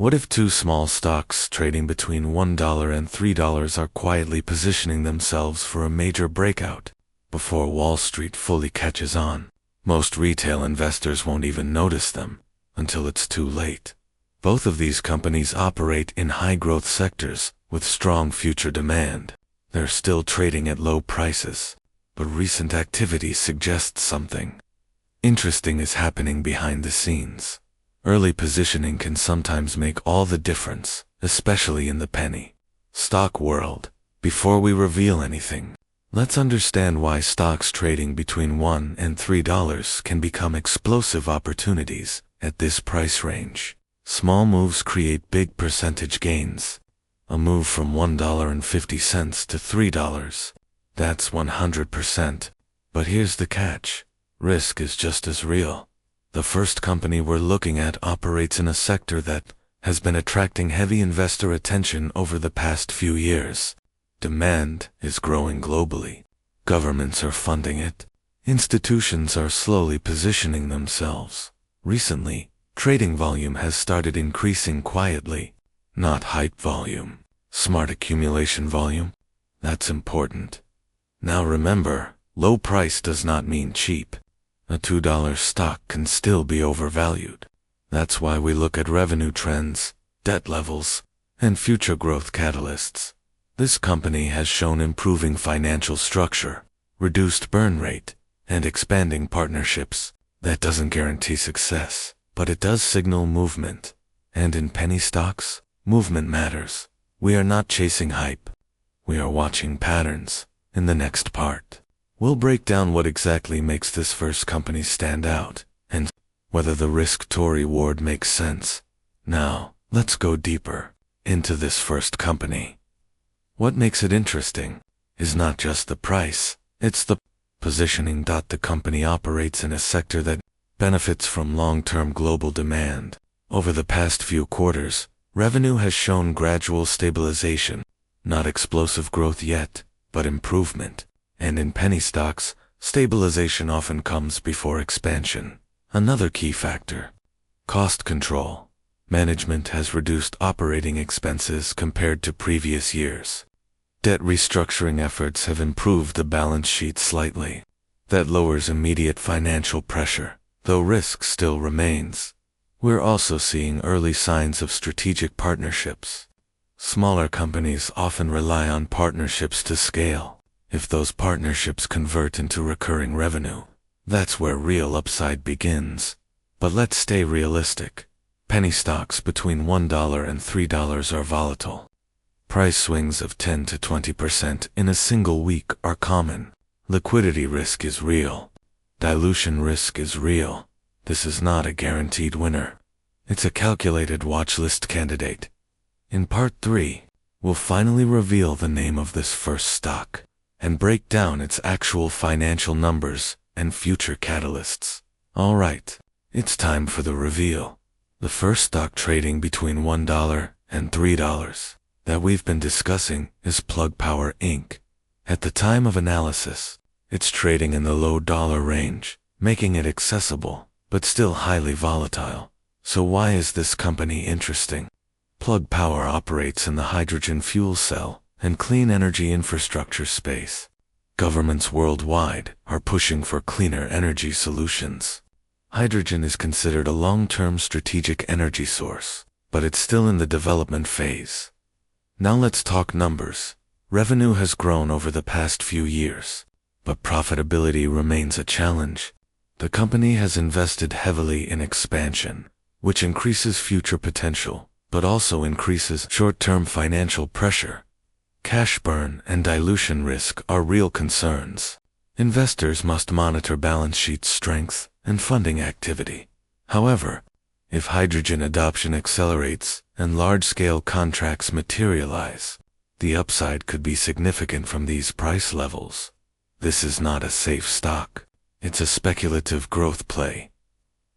What if two small stocks trading between $1 and $3 are quietly positioning themselves for a major breakout before Wall Street fully catches on? Most retail investors won't even notice them until it's too late. Both of these companies operate in high-growth sectors with strong future demand. They're still trading at low prices, but recent activity suggests something interesting is happening behind the scenes. Early positioning can sometimes make all the difference, especially in the penny stock world. Before we reveal anything, let's understand why stocks trading between $1 and $3 can become explosive opportunities at this price range. Small moves create big percentage gains. A move from $1.50 to $3, that's 100%. But here's the catch. Risk is just as real. The first company we're looking at operates in a sector that has been attracting heavy investor attention over the past few years. Demand is growing globally. Governments are funding it. Institutions are slowly positioning themselves. Recently, trading volume has started increasing quietly, not hype volume. Smart accumulation volume. That's important. Now remember, low price does not mean cheap. A $2 stock can still be overvalued. That's why we look at revenue trends, debt levels, and future growth catalysts. This company has shown improving financial structure, reduced burn rate, and expanding partnerships. That doesn't guarantee success, but it does signal movement. And in penny stocks, movement matters. We are not chasing hype. We are watching patterns. In the next part, we'll break down what exactly makes this first company stand out, and whether the risk to reward makes sense. Now, let's go deeper into this first company. What makes it interesting is not just the price, it's the positioning. The company operates in a sector that benefits from long-term global demand. Over the past few quarters, revenue has shown gradual stabilization, not explosive growth yet, but improvement. And in penny stocks, stabilization often comes before expansion. Another key factor: cost control. Management has reduced operating expenses compared to previous years. Debt restructuring efforts have improved the balance sheet slightly. That lowers immediate financial pressure, though risk still remains. We're also seeing early signs of strategic partnerships. Smaller companies often rely on partnerships to scale. If those partnerships convert into recurring revenue, that's where real upside begins. But let's stay realistic. Penny stocks between $1 and $3 are volatile. Price swings of 10 to 20% in a single week are common. Liquidity risk is real. Dilution risk is real. This is not a guaranteed winner. It's a calculated watchlist candidate. In part 3, we'll finally reveal the name of this first stock and break down its actual financial numbers and future catalysts. Alright, it's time for the reveal. The first stock trading between $1 and $3 that we've been discussing is Plug Power Inc. At the time of analysis, it's trading in the low dollar range, making it accessible, but still highly volatile. So why is this company interesting? Plug Power operates in the hydrogen fuel cell and clean energy infrastructure space. Governments worldwide are pushing for cleaner energy solutions. Hydrogen is considered a long-term strategic energy source, but it's still in the development phase. Now let's talk numbers. Revenue has grown over the past few years, but profitability remains a challenge. The company has invested heavily in expansion, which increases future potential, but also increases short-term financial pressure. Cash burn and dilution risk are real concerns. Investors must monitor balance sheet strength and funding activity. However, if hydrogen adoption accelerates and large-scale contracts materialize, the upside could be significant from these price levels. This is not a safe stock. It's a speculative growth play.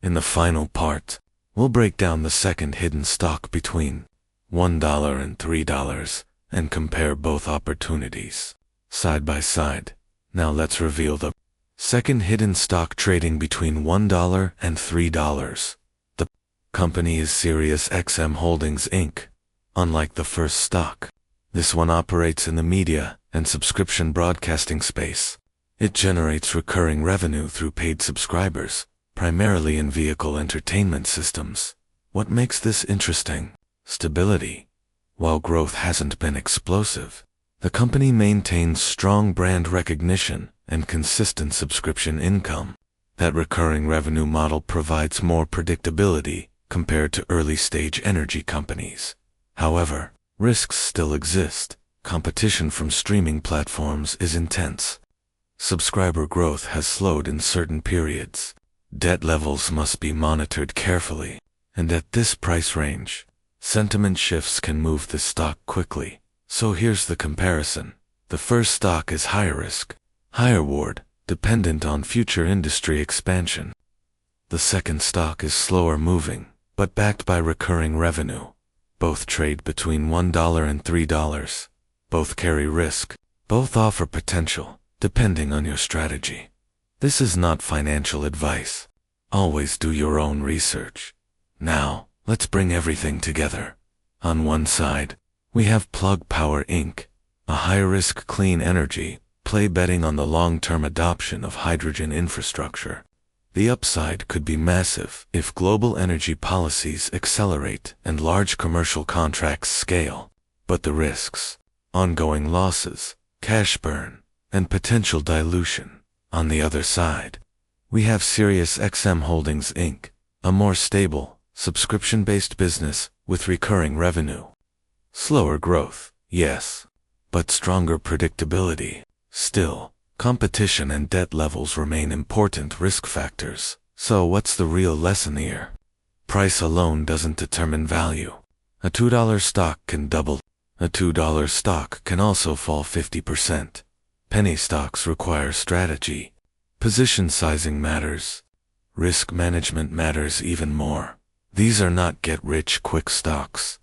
In the final part, we'll break down the second hidden stock between $1 and $3 and compare both opportunities side by side. Now let's reveal the second hidden stock trading between $1 and $3. The Company is Sirius XM Holdings Inc. Unlike the first stock, this one operates in the media and subscription broadcasting space. It generates recurring revenue through paid subscribers, primarily in vehicle entertainment systems. What makes this interesting? Stability. While growth hasn't been explosive, the company maintains strong brand recognition and consistent subscription income. That recurring revenue model provides more predictability compared to early-stage energy companies. However, risks still exist. Competition from streaming platforms is intense. Subscriber growth has slowed in certain periods. Debt levels must be monitored carefully. And at this price range, sentiment shifts can move the stock quickly. So here's the comparison. The first stock is higher risk, higher reward, dependent on future industry expansion. The second stock is slower moving, but backed by recurring revenue. Both trade between $1 and $3. Both carry risk. Both offer potential, depending on your strategy. This is not financial advice. Always do your own research. Now, let's bring everything together. On one side, we have Plug Power Inc., a high-risk clean energy play betting on the long-term adoption of hydrogen infrastructure. The upside could be massive if global energy policies accelerate and large commercial contracts scale. But the risks, ongoing losses, cash burn, and potential dilution. On the other side, we have Sirius XM Holdings Inc., a more stable, subscription-based business with recurring revenue. Slower growth, yes, but stronger predictability. Still, competition and debt levels remain important risk factors. So what's the real lesson here? Price alone doesn't determine value. A $2 stock can double. A $2 stock can also fall 50%. Penny stocks require strategy. Position sizing matters. Risk management matters even more. These are not get-rich-quick stocks.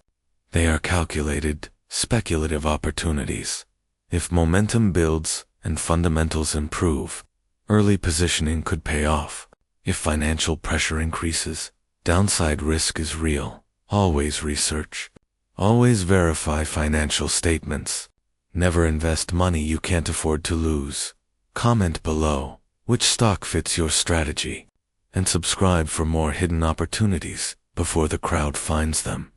They are calculated, speculative opportunities. If momentum builds and fundamentals improve, early positioning could pay off. If financial pressure increases, downside risk is real. Always research. Always verify financial statements. Never invest money you can't afford to lose. Comment below which stock fits your strategy, and subscribe for more hidden opportunities before the crowd finds them.